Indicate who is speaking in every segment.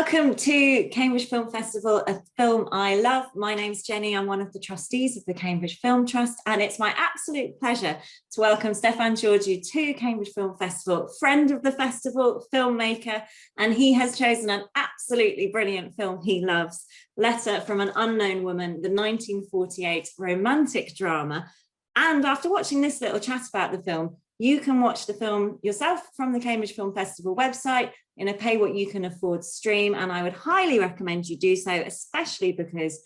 Speaker 1: Welcome to Cambridge Film Festival, a film I love. My name's Jenny. I'm one of the trustees of the Cambridge Film Trust, and it's my absolute pleasure to welcome Stefan Georgiou to Cambridge Film Festival, friend of the festival, filmmaker, and he has chosen an absolutely brilliant film he loves, Letter from an Unknown Woman, the 1948 romantic drama. And after watching this little chat about the film, you can watch the film yourself from the Cambridge Film Festival website in a pay what you can afford stream. And I would highly recommend you do so, especially because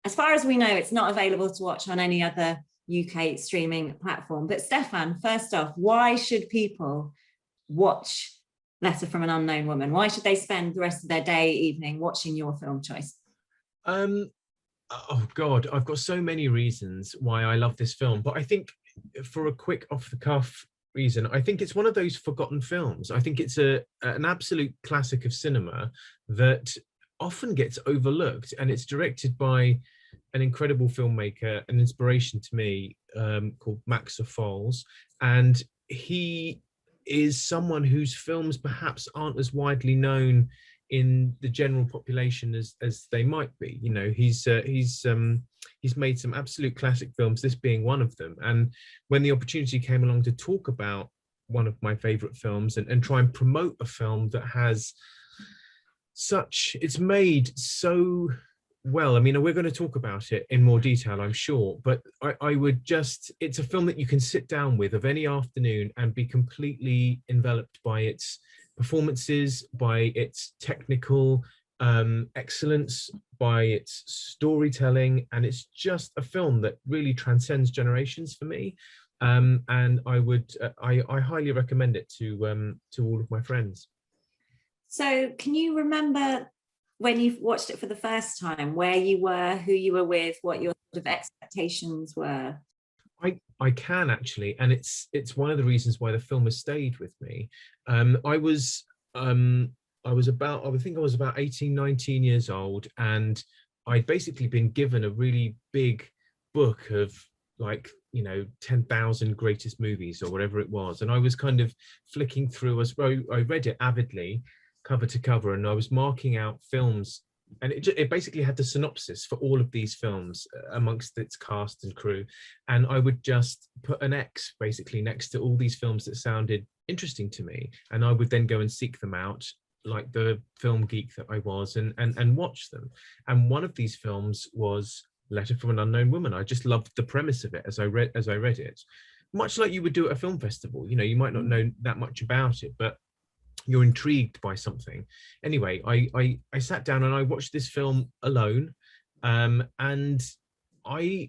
Speaker 1: as far as we know, it's not available to watch on any other UK streaming platform. But Stefan, first off, why should people watch Letter from an Unknown Woman? Why should they spend the rest of their day, evening watching your film choice?
Speaker 2: Oh God, I've got so many reasons why I love this film, but I think for a quick off the cuff reason, I think it's one of those forgotten films. I think it's an absolute classic of cinema that often gets overlooked, and it's directed by an incredible filmmaker, an inspiration to me, called Max Ophüls, and he is someone whose films perhaps aren't as widely known in the general population as they might be. You know, he's made some absolute classic films, this being one of them. And when the opportunity came along to talk about one of my favorite films and try and promote a film that has it's made so well. I mean, we're going to talk about it in more detail, I'm sure, but I would just, it's a film that you can sit down with of any afternoon and be completely enveloped by its performances, by its technical excellence, by its storytelling, and it's just a film that really transcends generations for me. And I would, I highly recommend it to all of my friends.
Speaker 1: So, can you remember when you watched it for the first time, where you were, who you were with, what your sort of expectations were?
Speaker 2: I can actually, and it's one of the reasons why the film has stayed with me. I think I was about 18, 19 years old, and I'd basically been given a really big book of, like, 10,000 greatest movies or whatever it was, and I was kind of flicking through. I read it avidly, cover to cover, and I was marking out films. And it basically had the synopsis for all of these films amongst its cast and crew. And I would just put an X basically next to all these films that sounded interesting to me. And I would then go and seek them out, like the film geek that I was, and watch them. And one of these films was Letter from an Unknown Woman. I just loved the premise of it as I read it. Much like you would do at a film festival. You might not know that much about it, but you're intrigued by something. Anyway, I sat down and I watched this film alone, and I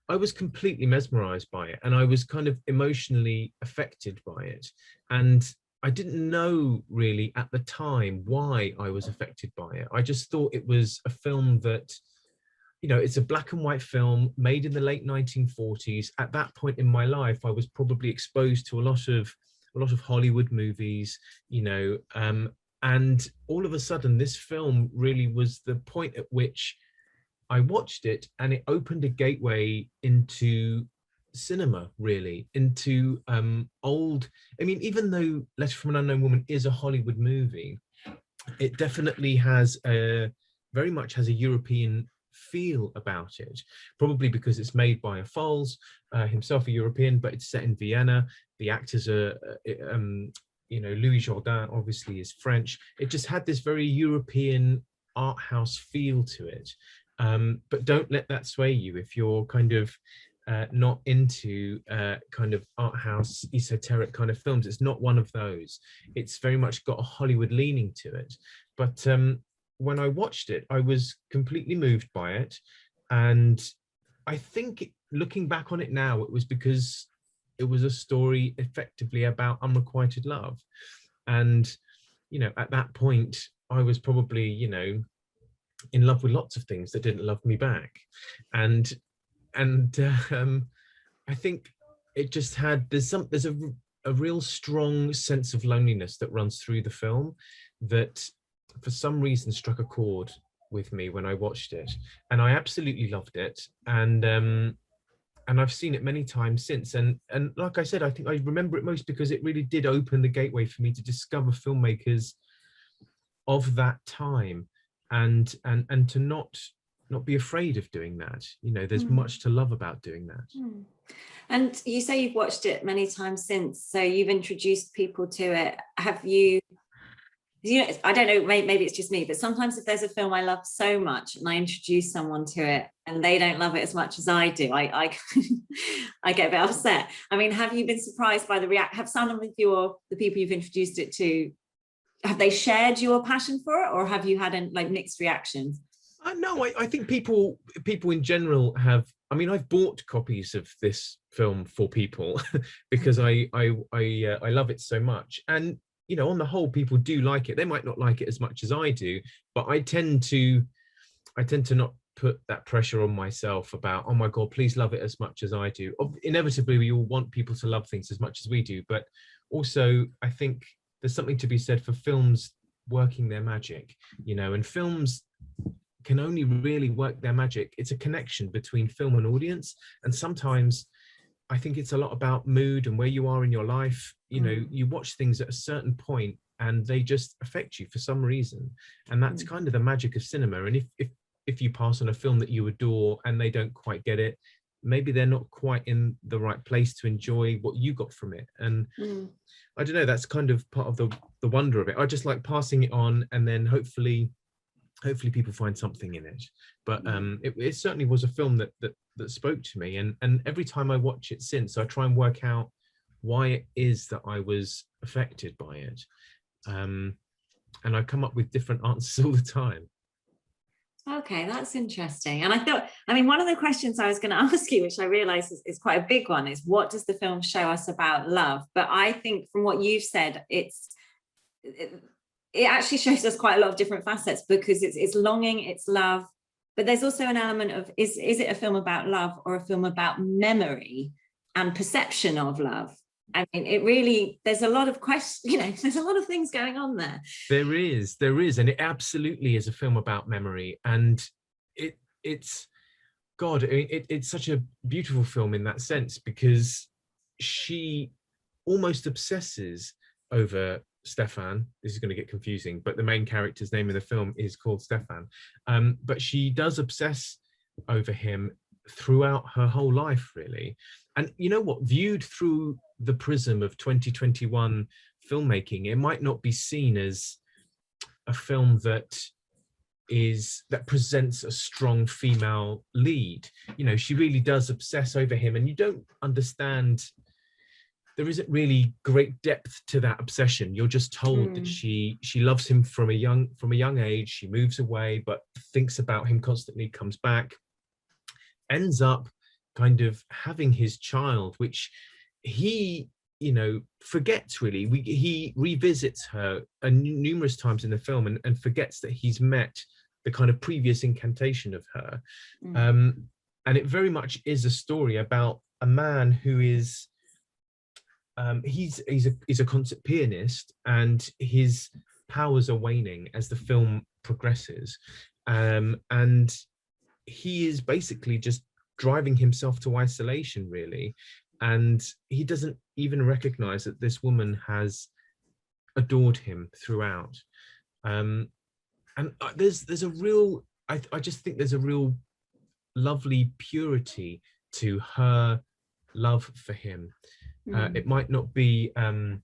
Speaker 2: was completely mesmerized by it, and I was kind of emotionally affected by it. And I didn't know really at the time why I was affected by it. I just thought it was a film that, it's a black and white film made in the late 1940s. At that point in my life, I was probably exposed to a lot of Hollywood movies, and all of a sudden this film really was the point at which I watched it, and it opened a gateway into cinema, really, into even though Letter from an Unknown Woman is a Hollywood movie, it definitely very much has a European feel about it, probably because it's made by Ophüls, himself a European, but it's set in Vienna. The actors are, Louis Jourdan obviously is French. It just had this very European art house feel to it. But don't let that sway you if you're kind of not into kind of art house, esoteric kind of films. It's not one of those. It's very much got a Hollywood leaning to it. But when I watched it, I was completely moved by it. And I think looking back on it now, it was because it was a story effectively about unrequited love. And, at that point, I was probably, in love with lots of things that didn't love me back. And I think it just there's a real strong sense of loneliness that runs through the film that for some reason struck a chord with me when I watched it, and I absolutely loved it. And I've seen it many times since. And like I said, I think I remember it most because it really did open the gateway for me to discover filmmakers of that time, and to not be afraid of doing that. You know, there's much to love about doing that.
Speaker 1: And you say you've watched it many times since, so you've introduced people to it. Have you, I don't know, maybe it's just me, but sometimes if there's a film I love so much and I introduce someone to it and they don't love it as much as I do, I I get a bit upset. I mean, have you been surprised by have some of the people you've introduced it to, have they shared your passion for it, or have you had like mixed reactions?
Speaker 2: No, I think people in general have. I mean, I've bought copies of this film for people because I love it so much. And, you know, on the whole, people do like it. They might not like it as much as I do, but I tend to not put that pressure on myself about, oh my God, please love it as much as I do. Inevitably, we all want people to love things as much as we do, but also I think there's something to be said for films working their magic, you know, and films can only really work their magic. It's a connection between film and audience. And sometimes I think it's a lot about mood and where you are in your life. You know, you watch things at a certain point and they just affect you for some reason. And that's kind of the magic of cinema. And if you pass on a film that you adore and they don't quite get it, maybe they're not quite in the right place to enjoy what you got from it. And I don't know, that's kind of part of the wonder of it. I just like passing it on, and then hopefully people find something in it. But it certainly was a film that spoke to me, and every time I watch it since, I try and work out why it is that I was affected by it, and I come up with different answers all the time.
Speaker 1: Okay, that's interesting. And I thought, I mean, one of the questions I was going to ask you, which I realize is quite a big one, is what does the film show us about love? But I think from what you've said, it actually shows us quite a lot of different facets, because it's longing, it's love, but there's also an element of, is it a film about love or a film about memory and perception of love? I mean, it really, there's a lot of questions, you know, there's a lot of things going on there.
Speaker 2: There is, and it absolutely is a film about memory. And it's God, it's such a beautiful film in that sense, because she almost obsesses over Stefan. This is going to get confusing, but the main character's name in the film is called Stefan. But she does obsess over him throughout her whole life, really. And you know what, viewed through the prism of 2021 filmmaking, it might not be seen as a film that presents a strong female lead. You know, she really does obsess over him, and you don't understand, there isn't really great depth to that obsession. You're just told that she loves him from a young age. She moves away, but thinks about him constantly, comes back, ends up kind of having his child, which he, you know, forgets really. He revisits her numerous times in the film and forgets that he's met the kind of previous incantation of her. And it very much is a story about a man who is, he's a concert pianist, and his powers are waning as the film progresses. And he is basically just driving himself to isolation, really. And he doesn't even recognize that this woman has adored him throughout. And there's a real, I just think there's a real lovely purity to her love for him. It might not be, you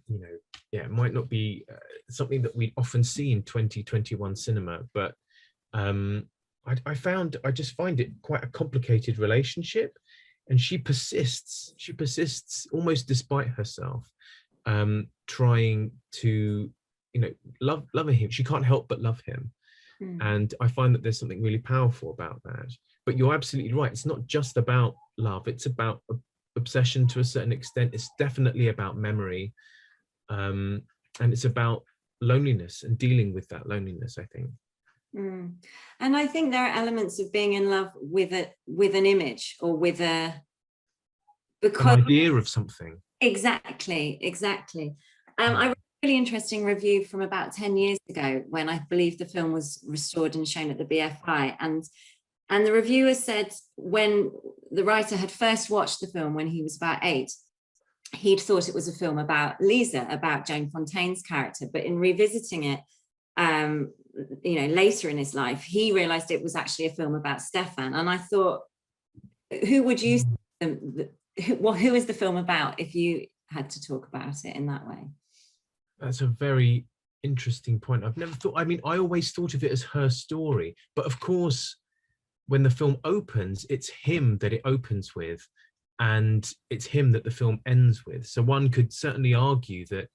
Speaker 2: know, it might not be something that we often see in 2021 cinema, but I just find it quite a complicated relationship, and she persists almost despite herself, trying to, you know, loving him. She can't help but love him. And I find that there's something really powerful about that. But you're absolutely right, it's not just about love, it's about obsession to a certain extent. It's definitely about memory, and it's about loneliness and dealing with that loneliness, I think.
Speaker 1: And I think there are elements of being in love with an image, or with an
Speaker 2: idea of something.
Speaker 1: Exactly. I read a really interesting review from about 10 years ago, when I believe the film was restored and shown at the BFI, and the reviewer said when the writer had first watched the film when he was about 8, he'd thought it was a film about Lisa, about Joan Fontaine's character, but in revisiting it, later in his life, he realized it was actually a film about Stefan. And I thought, who would you who is the film about, if you had to talk about it in that way?
Speaker 2: That's a very interesting point. I've never thought, I mean, I always thought of it as her story, but of course, when the film opens, it's him that it opens with, and it's him that the film ends with. So one could certainly argue that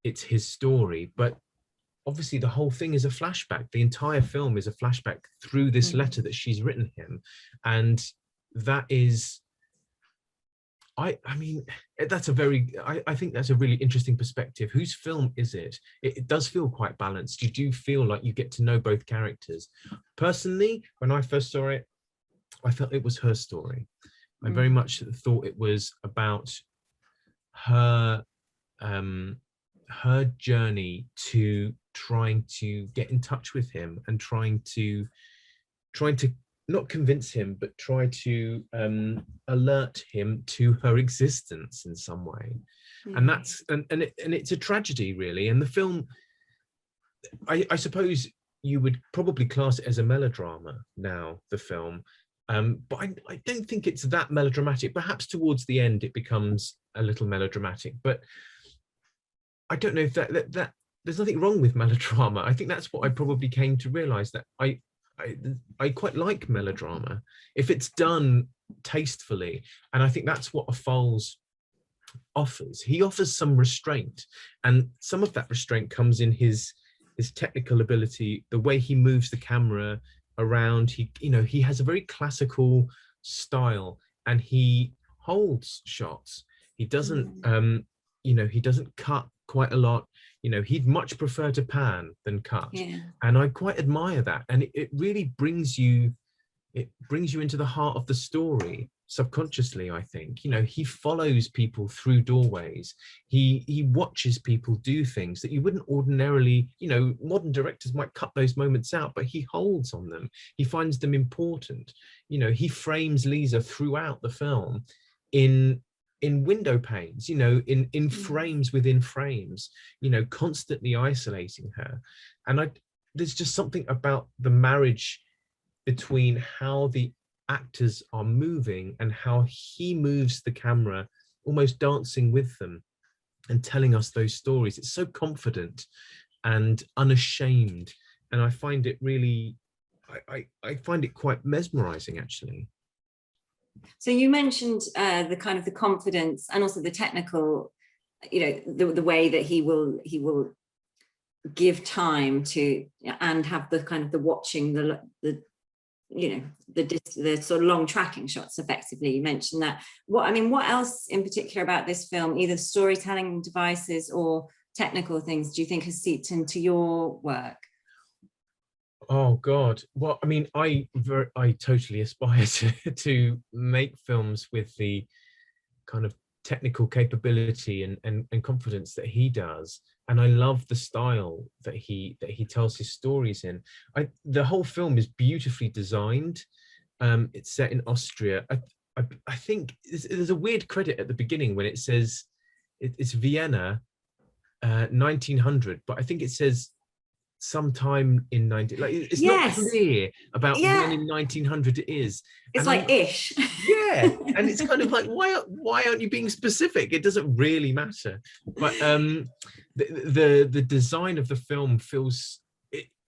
Speaker 2: it's his story, but obviously the whole thing is a flashback. The entire film is a flashback through this letter that she's written him. And that is, I mean, that's a very, I think that's a really interesting perspective. Whose film is it? It does feel quite balanced. You do feel like you get to know both characters. Personally, when I first saw it, I felt it was her story. I very much thought it was about her, her journey to trying to get in touch with him and trying to not convince him, but try to alert him to her existence in some way. And that's and it's a tragedy, really. And the film, I suppose you would probably class it as a melodrama now, the film, but I don't think it's that melodramatic. Perhaps towards the end it becomes a little melodramatic, but I don't know if that there's nothing wrong with melodrama. I think that's what I probably came to realize, that I quite like melodrama if it's done tastefully. And I think that's what Ophüls offers. He offers some restraint, and some of that restraint comes in his technical ability, the way he moves the camera around. He has a very classical style, and he holds shots. He doesn't he doesn't cut quite a lot. He'd much prefer to pan than cut. And I quite admire that. And it really brings you into the heart of the story subconsciously, I think. He follows people through doorways. He watches people do things that you wouldn't ordinarily, modern directors might cut those moments out, but he holds on them. He finds them important. He frames Lisa throughout the film in window panes, in frames within frames, constantly isolating her. And there's just something about the marriage between how the actors are moving and how he moves the camera, almost dancing with them and telling us those stories. It's so confident and unashamed. And I find it really, I find it quite mesmerizing, actually.
Speaker 1: So you mentioned the kind of the confidence and also the technical, the way that he will give time to and have the kind of the watching, the sort of long tracking shots effectively. You mentioned that. What else in particular about this film, either storytelling devices or technical things, do you think has seeped into your work?
Speaker 2: Oh God! Well, I totally aspire to make films with the kind of technical capability and confidence that he does, and I love the style that he tells his stories in. The whole film is beautifully designed. It's set in Austria. I think there's a weird credit at the beginning when it says it's Vienna, 1900, but I think it says sometime in 19, like it's not clear about when in 1900 it is.
Speaker 1: It's like ish.
Speaker 2: Yeah, and it's kind of like, why aren't you being specific? It doesn't really matter. But the design of the film feels,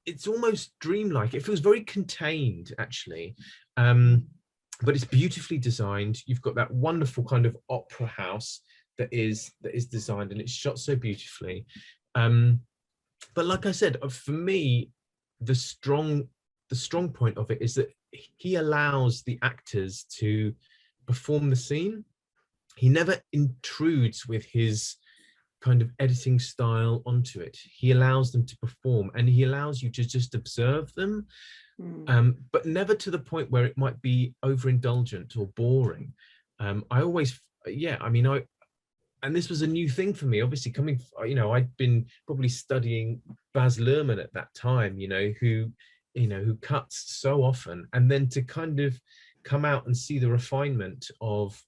Speaker 2: it's almost dreamlike. It feels very contained, actually, but it's beautifully designed. You've got that wonderful kind of opera house that is designed, and it's shot so beautifully. But like I said, for me, the strong point of it is that he allows the actors to perform the scene. He never intrudes with his kind of editing style onto it. He allows them to perform, and he allows you to just observe them, but never to the point where it might be overindulgent or boring. And this was a new thing for me, obviously coming, I'd been probably studying Baz Luhrmann at that time, who cuts so often, and then to kind of come out and see the refinement of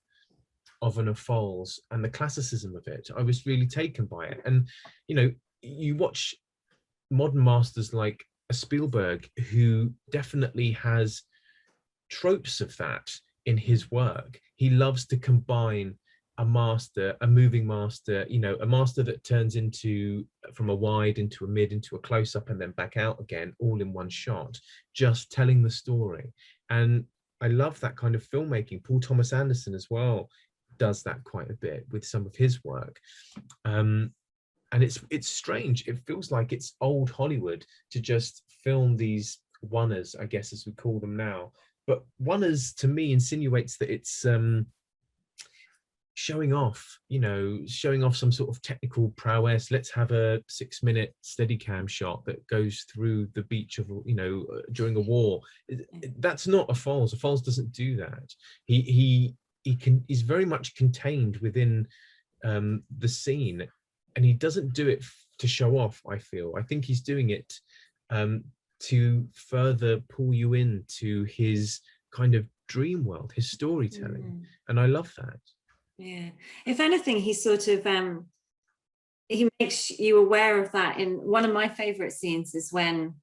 Speaker 2: an Ophüls and the classicism of it, I was really taken by it. And, you watch modern masters like a Spielberg, who definitely has tropes of that in his work. He loves to combine a master, a moving master, you know, a master that turns into from a wide into a mid into a close up and then back out again, all in one shot, just telling the story. And I love that kind of filmmaking. Paul Thomas Anderson as well does that quite a bit with some of his work. And it's strange. It feels like it's old Hollywood to just film these oneers, I guess, as we call them now. But oneers to me insinuates that it's showing off, you know, showing off some sort of technical prowess. Let's have a 6-minute Steadicam shot that goes through the beach of, you know, during a war. That's not a Foles. A Foles doesn't do that. He's very much contained within the scene, and he doesn't do it to show off. I think he's doing it to further pull you into his kind of dream world, his storytelling, and I love that.
Speaker 1: Yeah, if anything, he sort of he makes you aware of that. In one of my favorite scenes is when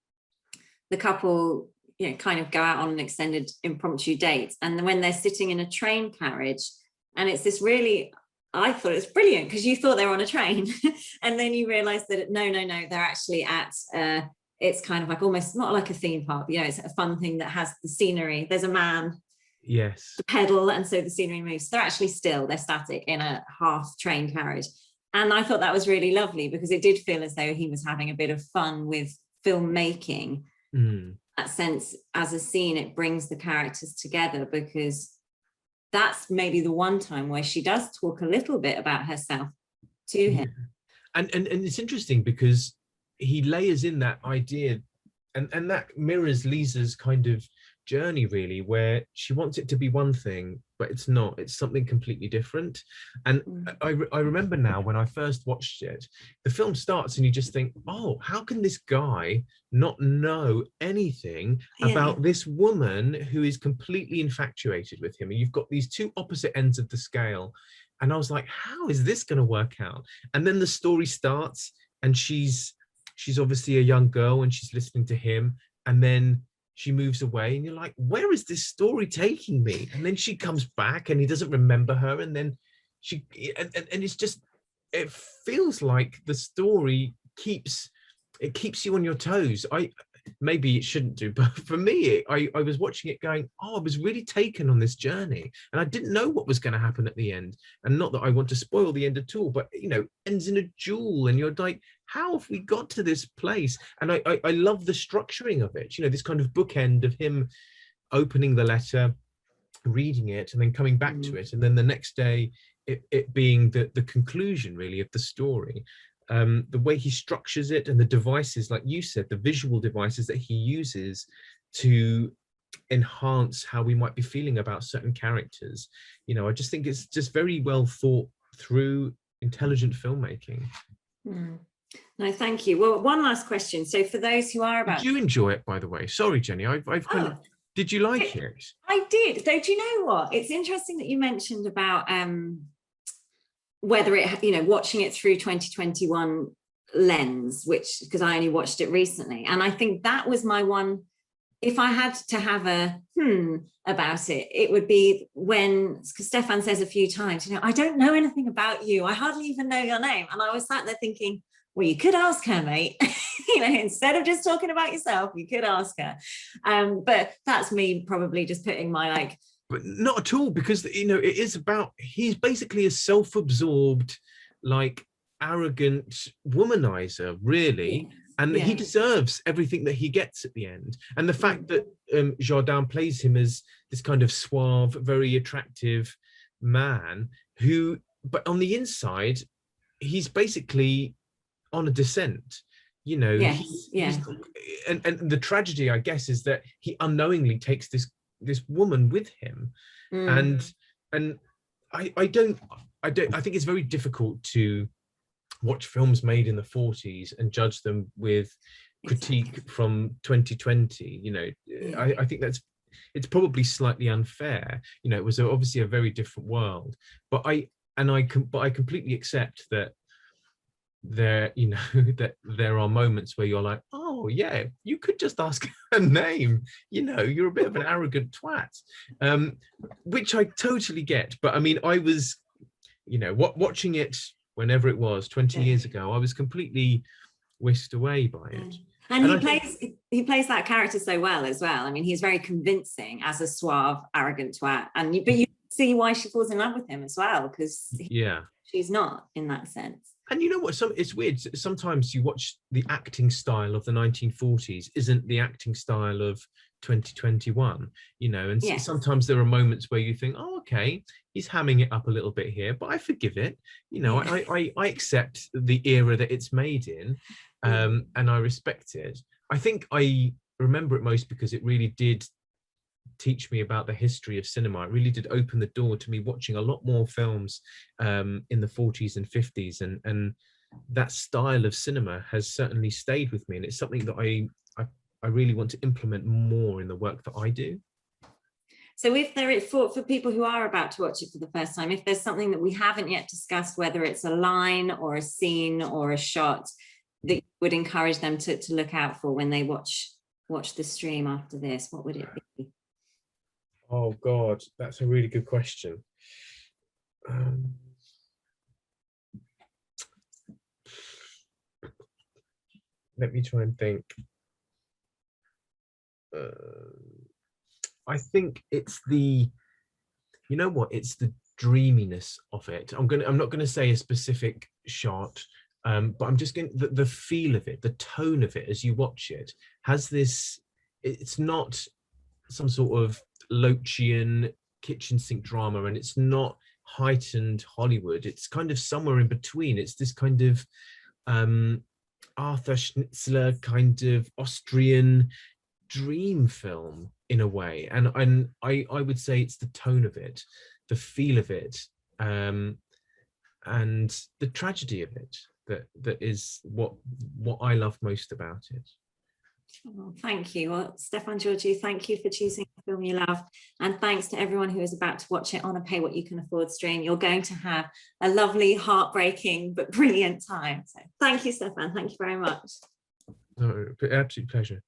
Speaker 1: the couple, you know, kind of go out on an extended impromptu date, and when they're sitting in a train carriage, and it's this really, I thought it was brilliant because you thought they were on a train and then you realize that no, they're actually at it's kind of like almost not like a theme park, you know, it's a fun thing that has the scenery. There's a man,
Speaker 2: yes,
Speaker 1: the pedal, and so the scenery moves. They're actually still, they're static in a half train carriage. And I thought that was really lovely because it did feel as though he was having a bit of fun with filmmaking. That sense, as a scene, it brings the characters together, because that's maybe the one time where she does talk a little bit about herself to him.
Speaker 2: And it's interesting because he layers in that idea, and that mirrors Lisa's kind of journey, really, where she wants it to be one thing, but it's not. It's something completely different. And I remember now when I first watched it, the film starts and you just think, oh, how can this guy not know anything about this woman who is completely infatuated with him? And you've got these two opposite ends of the scale. And I was like, how is this going to work out? And then the story starts, and she's obviously a young girl and she's listening to him, and then she moves away and you're like, where is this story taking me? And then she comes back and he doesn't remember her, and then and it's just, it feels like the story keeps you on your toes. Maybe it shouldn't do, but for me, I was watching it going, oh, I was really taken on this journey, and I didn't know what was going to happen at the end. And not that I want to spoil the end at all, but, you know, ends in a duel, and you're like, how have we got to this place? And I love the structuring of it, you know, this kind of bookend of him opening the letter, reading it, and then coming back to it, and then the next day it being the conclusion, really, of the story. The way he structures it, and the devices, like you said, the visual devices that he uses to enhance how we might be feeling about certain characters. You know, I just think it's just very well thought through, intelligent filmmaking.
Speaker 1: No, thank you. Well, one last question. So for those who are about...
Speaker 2: Did you enjoy it, by the way? Sorry, Jenny, I've kind of... Did you like it?
Speaker 1: I did. Though, do you know what? It's interesting that you mentioned about whether it, you know, watching it through 2021 lens, which, because I only watched it recently. And I think that was my one, if I had to have a about it, it would be when, because Stefan says a few times, you know, I don't know anything about you. I hardly even know your name. And I was sat there thinking, well, you could ask her, mate. You know, instead of just talking about yourself, you could ask her. But that's me probably just putting my like...
Speaker 2: But not at all, because, you know, it is about, he's basically a self-absorbed, like, arrogant womanizer, really. And he deserves everything that he gets at the end. And the fact that Jourdan plays him as this kind of suave, very attractive man who, but on the inside, he's basically on a descent, you know. And the tragedy, I guess, is that he unknowingly takes this woman with him. And I think it's very difficult to watch films made in the 40s and judge them with critique from 2020. You know, I think it's probably slightly unfair. You know, it was obviously a very different world, but I completely accept that there, you know, that there are moments where you're like, oh yeah, you could just ask her name, you know, you're a bit of an arrogant twat, which I totally get. But I mean, I was, you know, watching it whenever it was 20 years ago, I was completely whisked away by it.
Speaker 1: And he plays that character so well as well. I mean, he's very convincing as a suave, arrogant twat, but you see why she falls in love with him as well, because she's not in that sense.
Speaker 2: And you know what? It's weird. Sometimes you watch the acting style of the 1940s isn't the acting style of 2021, you know, and sometimes there are moments where you think, oh, okay, he's hamming it up a little bit here, but I forgive it. You know, I accept the era that it's made in, and I respect it. I think I remember it most because it really did teach me about the history of cinema. It really did open the door to me watching a lot more films in the 40s and 50s, and that style of cinema has certainly stayed with me, and it's something that I really want to implement more in the work that I do.
Speaker 1: So if there is, for people who are about to watch it for the first time, if there's something that we haven't yet discussed, whether it's a line or a scene or a shot that you would encourage them to look out for when they watch the stream after this, what would it be?
Speaker 2: Oh God, that's a really good question. Let me try and think. I think it's the, you know what? It's the dreaminess of it. I'm not gonna say a specific shot, but I'm just going the feel of it, the tone of it as you watch it has this. It's not some sort of Lochian kitchen sink drama, and it's not heightened Hollywood. It's kind of somewhere in between. It's this kind of Arthur Schnitzler kind of Austrian dream film in a way, and I would say it's the tone of it, the feel of it, and the tragedy of it that is what I love most about it.
Speaker 1: Oh, thank you. Well, Stefan Georgiou, thank you for choosing the film you love, and thanks to everyone who is about to watch it on a pay what you can afford stream. You're going to have a lovely, heartbreaking but brilliant time. So thank you, Stefan. Thank you very much.
Speaker 2: No, absolute pleasure.